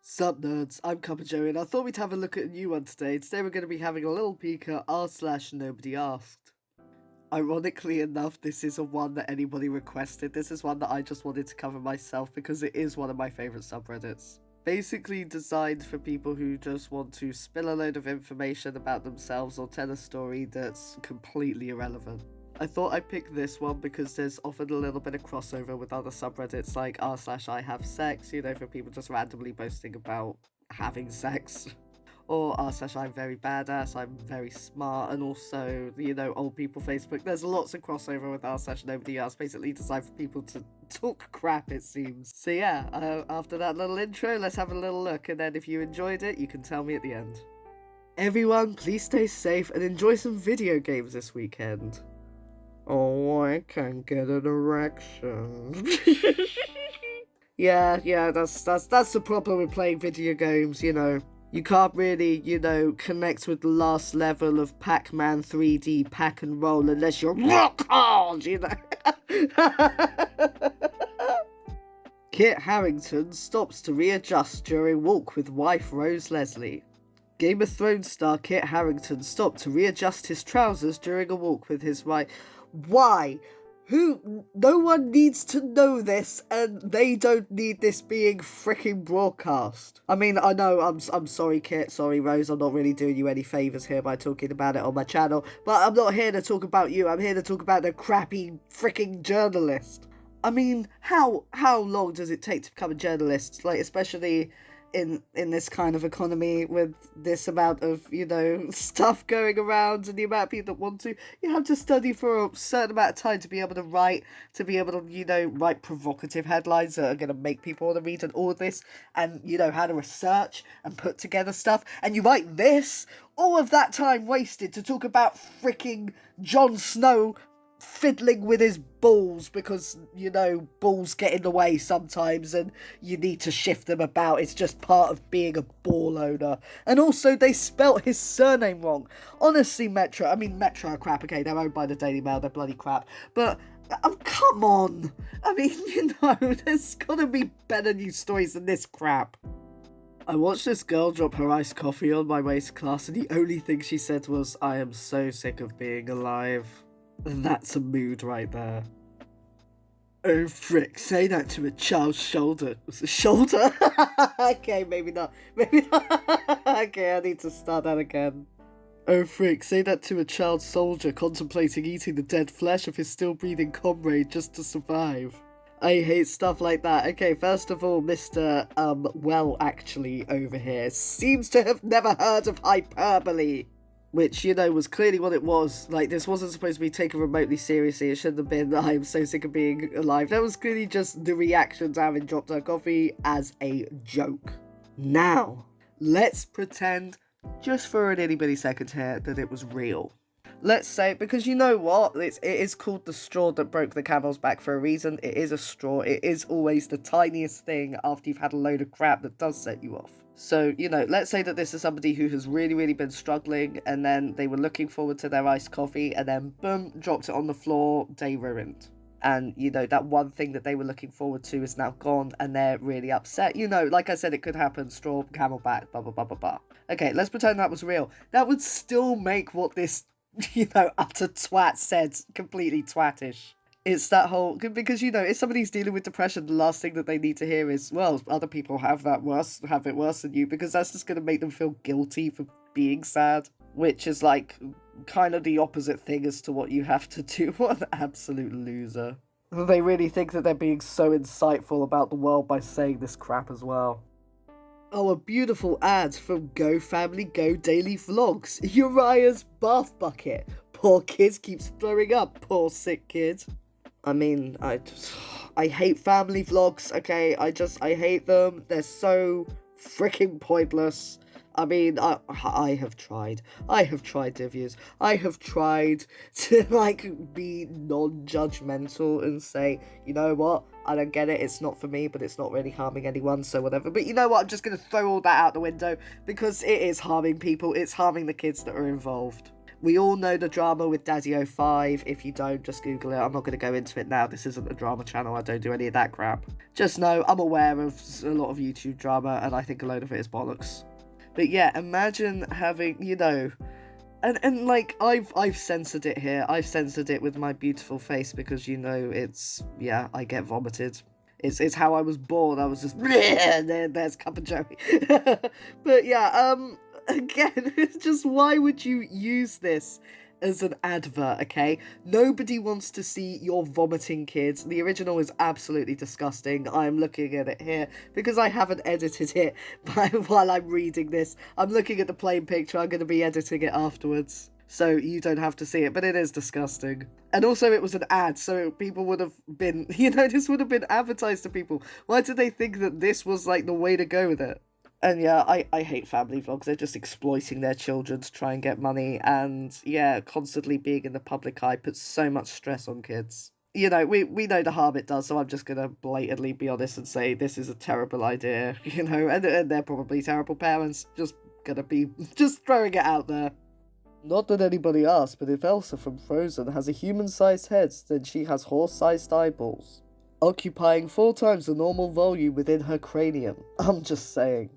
Sup nerds, I'm CuppaJoey and I thought we'd have a look at a new one today. Today we're going to be having a little peek at r/nobodyasked. Ironically enough, this is a one that anybody requested. This is one that I just wanted to cover myself because it is one of my favourite subreddits. Basically designed for people who just want to spill a load of information about themselves or tell a story that's completely irrelevant. I thought I'd pick this one because there's often a little bit of crossover with other subreddits like r/I have sex, for people just randomly posting about having sex. Or r/I'm very badass, I'm very smart, and also, old people Facebook. There's lots of crossover with r/nobodyasked, basically designed for people to talk crap, it seems. So yeah, after that little intro, let's have a little look, and then if you enjoyed it, you can tell me at the end. Everyone, please stay safe and enjoy some video games this weekend. Oh, I can't get an erection. Yeah, that's the problem with playing video games, You can't really, connect with the last level of Pac-Man 3D Pack and Roll unless you're rock hard, Kit Harrington stops to readjust during walk with wife Rose Leslie. Game of Thrones star Kit Harrington stopped to readjust his trousers during a walk with his wife. Why? No one needs to know this, and they don't need this being freaking broadcast. I mean, I know, I'm sorry, Kit, sorry, Rose, I'm not really doing you any favours here by talking about it on my channel, but I'm not here to talk about you, I'm here to talk about the crappy freaking journalist. I mean, how long does it take to become a journalist? Like, especially in this kind of economy with this amount of, stuff going around and the amount of people that want to, you have to study for a certain amount of time to be able to write, write provocative headlines that are going to make people want to read and all this, and, how to research and put together stuff, and you write this, all of that time wasted to talk about freaking Jon Snow fiddling with his balls because, balls get in the way sometimes and you need to shift them about. It's just part of being a ball owner. And also, they spelt his surname wrong. Honestly, Metro are crap, okay, they're owned by the Daily Mail, they're bloody crap. But, come on. I mean, there's gotta be better news stories than this crap. I watched this girl drop her iced coffee on my way to class and the only thing she said was, "I am so sick of being alive." That's a mood right there. Oh frick, say that to a child's shoulder. Shoulder? Okay, maybe not. Okay, I need to start that again. Oh frick, say that to a child soldier contemplating eating the dead flesh of his still breathing comrade just to survive. I hate stuff like that. Okay, first of all, Mr. Well actually over here seems to have never heard of hyperbole. Which, was clearly what it was. Like, this wasn't supposed to be taken remotely seriously. It shouldn't have been, "I'm so sick of being alive." That was clearly just the reaction to having dropped her coffee as a joke. Now, let's pretend, just for an itty-bitty second here, that it was real. Let's say, because you know what? It is called the straw that broke the camel's back for a reason. It is a straw. It is always the tiniest thing after you've had a load of crap that does set you off. So, let's say that this is somebody who has really, really been struggling, and then they were looking forward to their iced coffee, and then, boom, dropped it on the floor, day ruined. And, that one thing that they were looking forward to is now gone, and they're really upset. Like I said, it could happen, straw, camel back, blah, blah, blah, blah, blah. Okay, let's pretend that was real. That would still make what this, utter twat said completely twattish. It's that whole, because, if somebody's dealing with depression, the last thing that they need to hear is, well, other people have it worse than you, because that's just going to make them feel guilty for being sad, which is, like, kind of the opposite thing as to what you have to do. What an absolute loser. They really think that they're being so insightful about the world by saying this crap as well. Oh, a beautiful ad from Go Family Go Daily Vlogs. Uriah's bath bucket. Poor kid keeps throwing up, poor sick kid. I mean, I hate family vlogs, okay? I hate them. They're so freaking pointless. I mean, I have tried. I have tried reviews. I have tried to, be non-judgmental and say, you know what? I don't get it. It's not for me, but it's not really harming anyone, so whatever. But you know what? I'm just going to throw all that out the window because it is harming people. It's harming the kids that are involved. We all know the drama with Daddy05. If you don't, just Google it. I'm not going to go into it now. This isn't a drama channel. I don't do any of that crap. Just know I'm aware of a lot of YouTube drama, and I think a load of it is bollocks. But yeah, imagine having, you know... And like, I've censored it here. I've censored it with my beautiful face because, you know, it's... Yeah, I get vomited. It's how I was born. I was just... There's CuppaJoey. But yeah, again, it's just, why would you use this as an advert, okay? Nobody wants to see your vomiting kids. The original is absolutely disgusting. I'm looking at it here because I haven't edited it while I'm reading this. I'm looking at the plain picture. I'm going to be editing it afterwards, so you don't have to see it, but it is disgusting. And also it was an ad, so people would have been, you know, this would have been advertised to people. Why did they think that this was, like, the way to go with it? And yeah, I hate family vlogs. They're just exploiting their children to try and get money. And yeah, constantly being in the public eye puts so much stress on kids. You know, we know the harm it does, so I'm just going to blatantly be honest and say this is a terrible idea, you know, and they're probably terrible parents. Just gonna be, just throwing it out there. Not that anybody asked, but if Elsa from Frozen has a human-sized head, then she has horse-sized eyeballs, occupying 4 times the normal volume within her cranium. I'm just saying.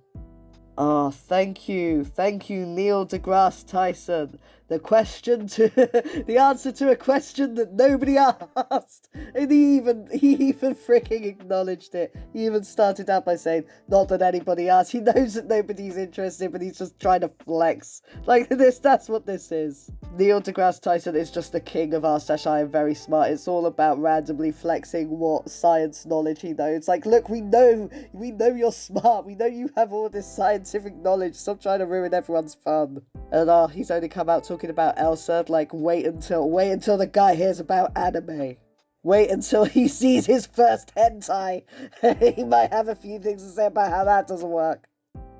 Ah, thank you, Neil deGrasse Tyson. The answer to a question that nobody asked, and he even freaking acknowledged it. He even started out by saying, "Not that anybody asked." He knows that nobody's interested, but he's just trying to flex. Like this, that's what this is. Neil deGrasse Tyson is just the king of r/I am very smart. It's all about randomly flexing what science knowledge he knows. Like, look, we know you're smart. We know you have all this scientific knowledge. Stop trying to ruin everyone's fun. And he's only come out talking about Elsa. Like, wait until the guy hears about anime. Wait until he sees his first hentai. He might have a few things to say about how that doesn't work.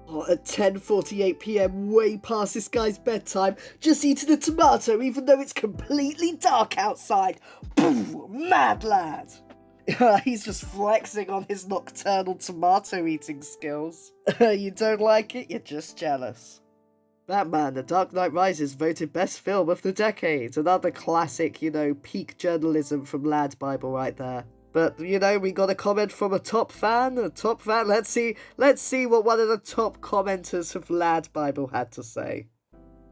Oh, at 10:48 p.m, way past this guy's bedtime, just eating a tomato even though it's completely dark outside. Boom, mad lad. He's just flexing on his nocturnal tomato eating skills. You don't like it? You're just jealous. Batman: The Dark Knight Rises voted best film of the decade. Another classic, you know, peak journalism from Lad Bible right there. But, you know, we got a comment from a top fan. Let's see what one of the top commenters of Lad Bible had to say.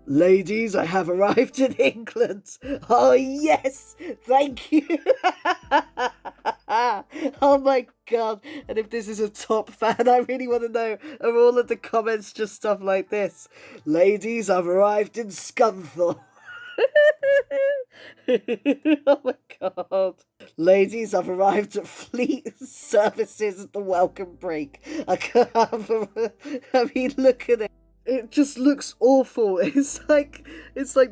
Ladies, I have arrived in England. Oh, yes! Thank you! Oh my god. And if this is a top fan, I really want to know, are all of the comments just stuff like this? Ladies, I've arrived in Scunthorpe. Oh my god. Ladies, I've arrived at Fleet Services at the welcome break. I mean, look at it. It just looks awful. It's like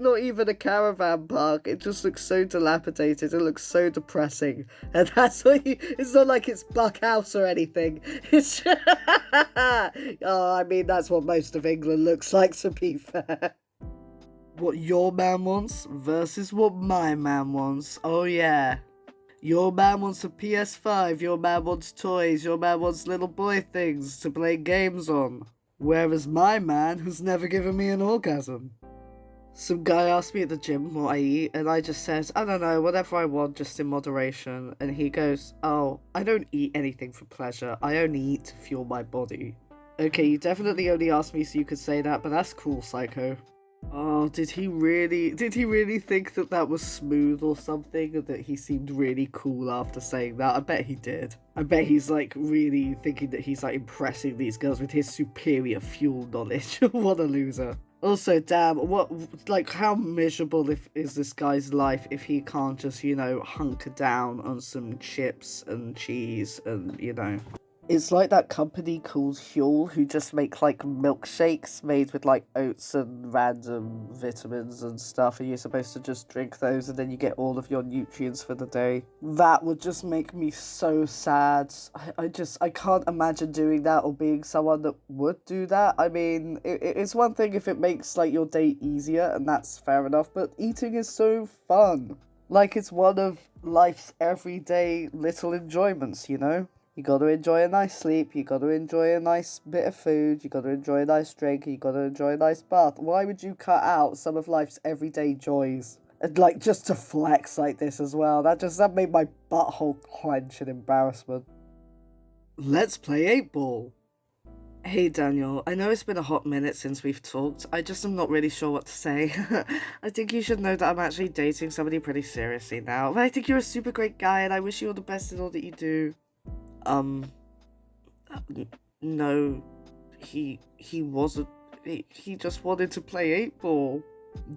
not even a caravan park. It just looks so dilapidated. It looks so depressing. And that's what it's not like it's Buckhouse or anything. It's oh, I mean, that's what most of England looks like, to be fair. What your man wants versus what my man wants. Oh yeah. Your man wants a PS5, your man wants toys, your man wants little boy things to play games on. Whereas my man has never given me an orgasm. Some guy asked me at the gym what I eat, and I just said, I don't know, whatever I want, just in moderation. And he goes, oh, I don't eat anything for pleasure, I only eat to fuel my body. Okay, you definitely only asked me so you could say that, but that's cool, psycho. Oh, did he really think that that was smooth or something, or that he seemed really cool after saying that? I bet he did. I bet he's like really thinking that he's like impressing these girls with his superior fuel knowledge. What a loser. Also, damn, how miserable is this guy's life if he can't just, you know, hunker down on some chips and cheese and, you know. It's like that company called Huel who just make, like, milkshakes made with, like, oats and random vitamins and stuff, and you're supposed to just drink those and then you get all of your nutrients for the day. That would just make me so sad. I can't imagine doing that or being someone that would do that. I mean, it's one thing if it makes, like, your day easier, and that's fair enough, but eating is so fun. Like, it's one of life's everyday little enjoyments, you know? You gotta enjoy a nice sleep, you gotta enjoy a nice bit of food, you gotta enjoy a nice drink, you gotta enjoy a nice bath. Why would you cut out some of life's everyday joys? And like, just to flex like this as well. That made my butthole clench in embarrassment. Let's play 8-ball. Hey Daniel, I know it's been a hot minute since we've talked. I just am not really sure what to say. I think you should know that I'm actually dating somebody pretty seriously now. But I think you're a super great guy and I wish you all the best in all that you do. No, he wasn't. He just wanted to play 8-ball.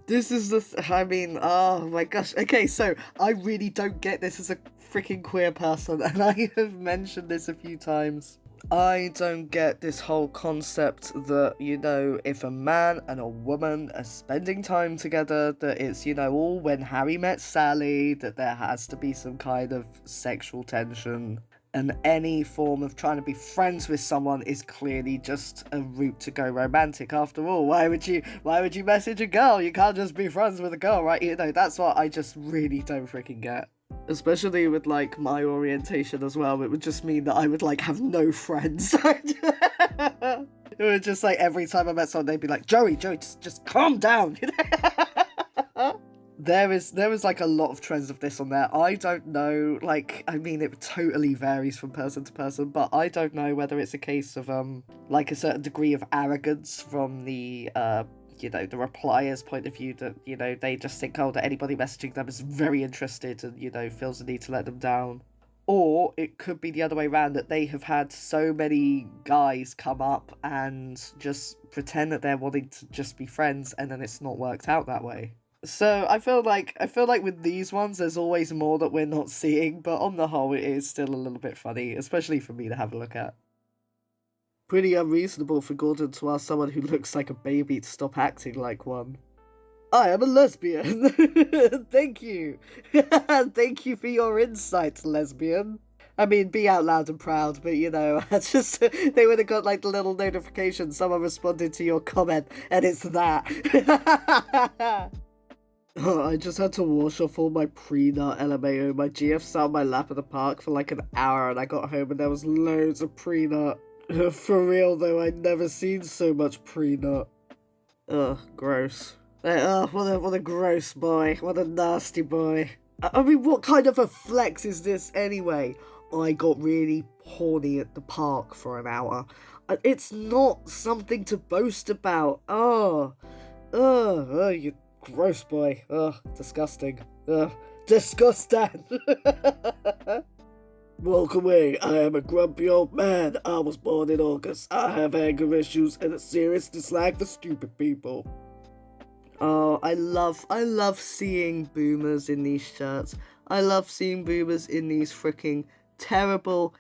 This is oh my gosh. Okay, so I really don't get this as a freaking queer person, and I have mentioned this a few times. I don't get this whole concept that, if a man and a woman are spending time together, that it's, all when Harry met Sally, that there has to be some kind of sexual tension. And any form of trying to be friends with someone is clearly just a route to go romantic. After all, why would you message a girl? You can't just be friends with a girl, right? That's what I just really don't freaking get. Especially with, like, my orientation as well. It would just mean that I would, like, have no friends. It would just, like, every time I met someone, they'd be like, Joey, just calm down. There is like a lot of trends of this on there. I don't know, it totally varies from person to person, but I don't know whether it's a case of like a certain degree of arrogance from the the replier's point of view, that they just think, oh, that anybody messaging them is very interested and feels the need to let them down. Or it could be the other way around, that they have had so many guys come up and just pretend that they're wanting to just be friends, and then it's not worked out that way. So I feel like with these ones, there's always more that we're not seeing, but on the whole, it is still a little bit funny, especially for me to have a look at. Pretty unreasonable for Gordon to ask someone who looks like a baby to stop acting like one. I am a lesbian. Thank you. Thank you for your insights, lesbian. I mean, be out loud and proud, but it's just, they would have got like the little notification, someone responded to your comment, and it's that. I just had to wash off all my Prenut LMAO. My GF sat on my lap at the park for like an hour, and I got home and there was loads of Prenut. For real though, I'd never seen so much Prenut. Ugh, gross. What a gross boy. What a nasty boy. I mean, what kind of a flex is this anyway? I got really horny at the park for an hour. It's not something to boast about. You gross boy. Ugh, disgusting. Ugh, disgusting. Walk away. I am a grumpy old man. I was born in August. I have anger issues and a serious dislike for stupid people. Oh, I love seeing boomers in these shirts. I love seeing boomers in these freaking terrible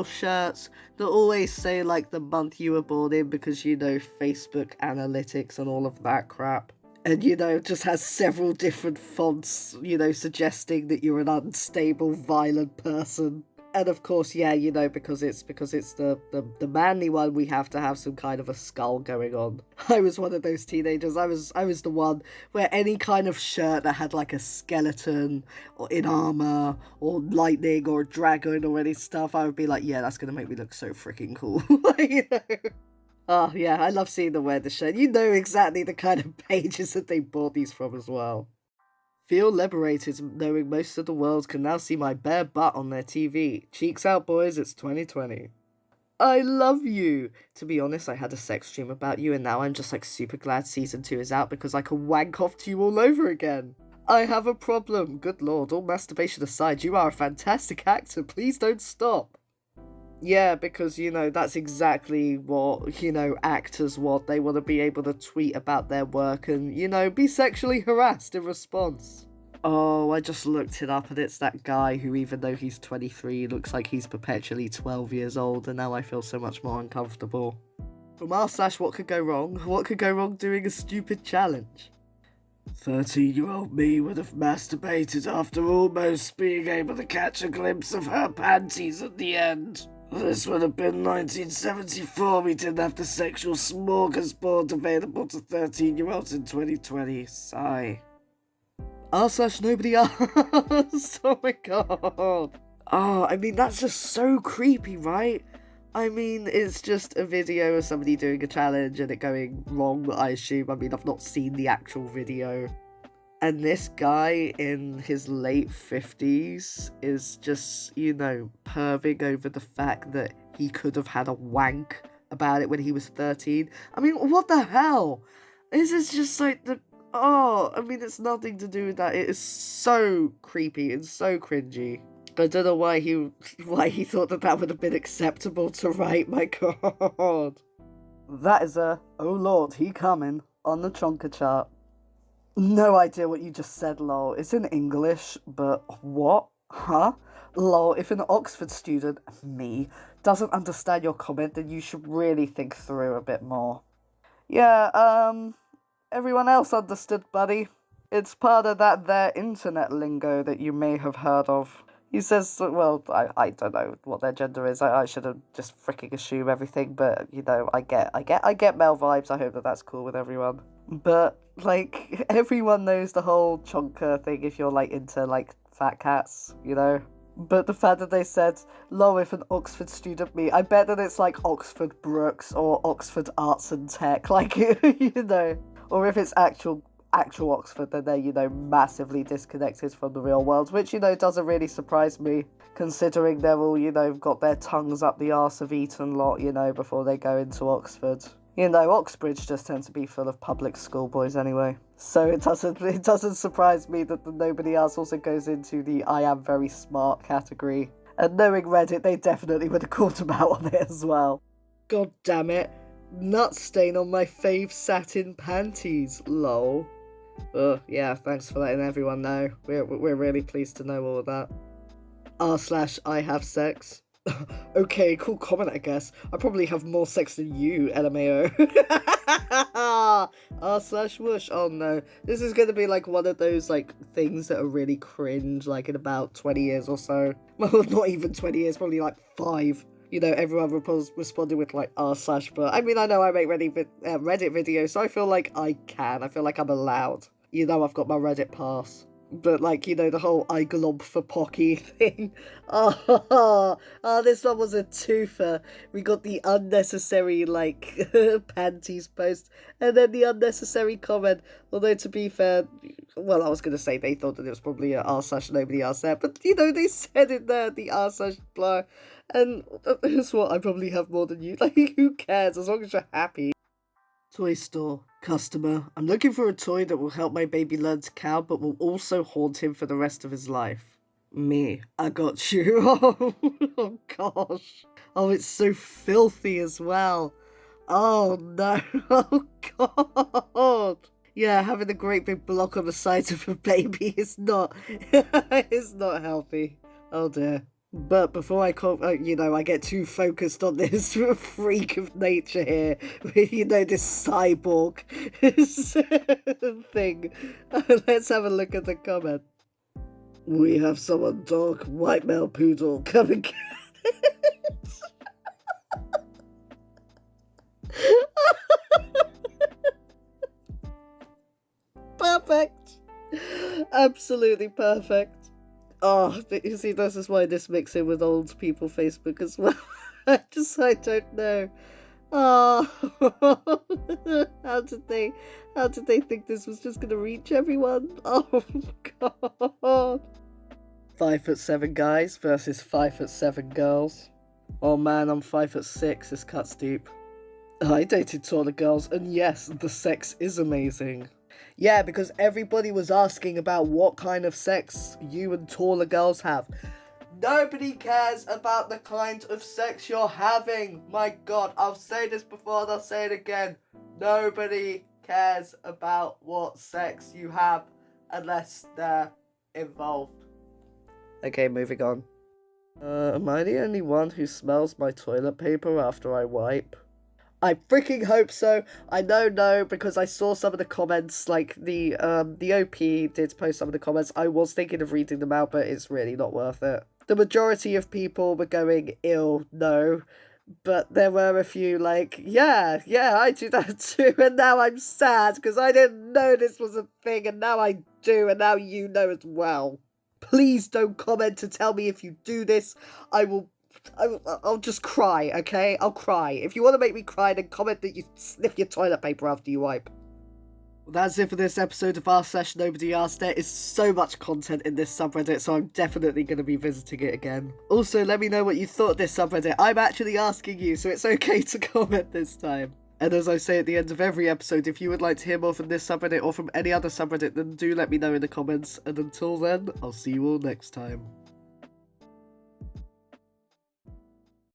shirts that always say like the month you were born in, because Facebook analytics and all of that crap. And just has several different fonts, suggesting that you're an unstable, violent person. And of course, yeah, because it's the manly one, we have to have some kind of a skull going on. I was one of those teenagers. I was the one where any kind of shirt that had like a skeleton or in armor or lightning or a dragon or any stuff, I would be like, yeah, that's gonna make me look so freaking cool. Oh yeah, I love seeing them wear the shirt. You know exactly the kind of pages that they bought these from as well. Feel liberated knowing most of the world can now see my bare butt on their TV. Cheeks out, boys, it's 2020. I love you! To be honest, I had a sex dream about you, and now I'm just like super glad season 2 is out because I can wank off to you all over again. I have a problem. Good lord, all masturbation aside, you are a fantastic actor. Please don't stop. Yeah, because, that's exactly what, actors want. They want to be able to tweet about their work and, be sexually harassed in response. Oh, I just looked it up and it's that guy who, even though he's 23, looks like he's perpetually 12 years old, and now I feel so much more uncomfortable. From r/what could go wrong? What could go wrong doing a stupid challenge? 13-year-old me would have masturbated after almost being able to catch a glimpse of her panties at the end. This would have been 1974. We didn't have the sexual smorgasbord available to 13-year-olds in 2020. Sigh. r/nobody asked. Oh my god. Oh, I mean, that's just so creepy, right? I mean, it's just a video of somebody doing a challenge and it going wrong, I assume. I mean, I've not seen the actual video. And this guy in his late 50s is just, perving over the fact that he could have had a wank about it when he was 13. I mean, what the hell? This is just like it's nothing to do with that. It is so creepy and so cringy. I don't know why he thought that would have been acceptable to write, my god. That is oh lord, he coming on the chonka chart. No idea what you just said, lol. It's in English, but what? Huh? Lol, if an Oxford student, me, doesn't understand your comment, then you should really think through a bit more. Yeah, everyone else understood, buddy. It's part of their internet lingo that you may have heard of. He says, well, I don't know what their gender is. I should have just freaking assumed everything, but, I get male vibes. I hope that's cool with everyone. But, everyone knows the whole chonker thing if you're, into, fat cats, But the fact that they said, lol, if an Oxford student me, I bet that it's Oxford Brookes or Oxford Arts and Tech, or if it's actual Oxford, then they're, massively disconnected from the real world, which, doesn't really surprise me, considering they're all, got their tongues up the arse of Eton lot, before they go into Oxford. Oxbridge just tends to be full of public schoolboys anyway. So it doesn't surprise me that the nobody else also goes into the I am very smart category. And knowing Reddit, they definitely would have called him out on it as well. God damn it. Nut stain on my fave satin panties, lol. Yeah, thanks for letting everyone know. We're really pleased to know all of that. r/I have sex. Okay, cool comment, I guess. I probably have more sex than you, LMAO. r/whoosh. Oh no. This is gonna be one of those things that are really cringe in about 20 years or so. Well, not even 20 years, probably 5. Everyone responded with r/but. I mean, I know I make Reddit videos, so I feel like I can. I feel like I'm allowed. I've got my Reddit pass. But, the whole I glob for Pocky thing. This one was a twofer. We got the unnecessary, panties post, and then the unnecessary comment. Although, to be fair, well, I was going to say they thought that it was probably a r/nobody else there, but, they said it there, the r/blah. And that's what, I probably have more than you. Who cares, as long as you're happy. Toy store. Customer. I'm looking for a toy that will help my baby learn to cow, but will also haunt him for the rest of his life. Me. I got you. Oh gosh. Oh, it's so filthy as well. Oh no. Oh god. Yeah, having a great big block on the side of a baby is not it's not healthy. Oh dear. But before I get too focused on this freak of nature here, this cyborg thing, let's have a look at the comment. We have someone dark, white male poodle, come and get it. Perfect. Absolutely perfect. Oh, you see, this is why this mix in with old people Facebook as well. I don't know. Oh, how did they think this was just gonna reach everyone? Oh god. 5'7" guys versus 5'7" girls. Oh man, I'm 5'6". This cut's deep. I dated taller girls, and yes, the sex is amazing. Yeah, because everybody was asking about what kind of sex you and taller girls have. Nobody cares about the kind of sex you're having. My god, I'll say this before and I'll say it again. Nobody cares about what sex you have unless they're involved. Okay, moving on. Am I the only one who smells my toilet paper after I wipe? I freaking hope so. I know no, because I saw some of the comments, the OP did post some of the comments. I was thinking of reading them out, but it's really not worth it. The majority of people were going, ew, no. But there were a few yeah, I do that too, and now I'm sad, because I didn't know this was a thing, and now I do, and now you know as well. Please don't comment to tell me if you do this. I'll just cry, okay? I'll cry. If you want to make me cry, then comment that you sniff your toilet paper after you wipe. Well, that's it for this episode of r/Nobody Asked. There is so much content in this subreddit, so I'm definitely going to be visiting it again. Also, let me know what you thought of this subreddit. I'm actually asking you, so it's okay to comment this time. And as I say at the end of every episode, if you would like to hear more from this subreddit or from any other subreddit, then do let me know in the comments. And until then, I'll see you all next time.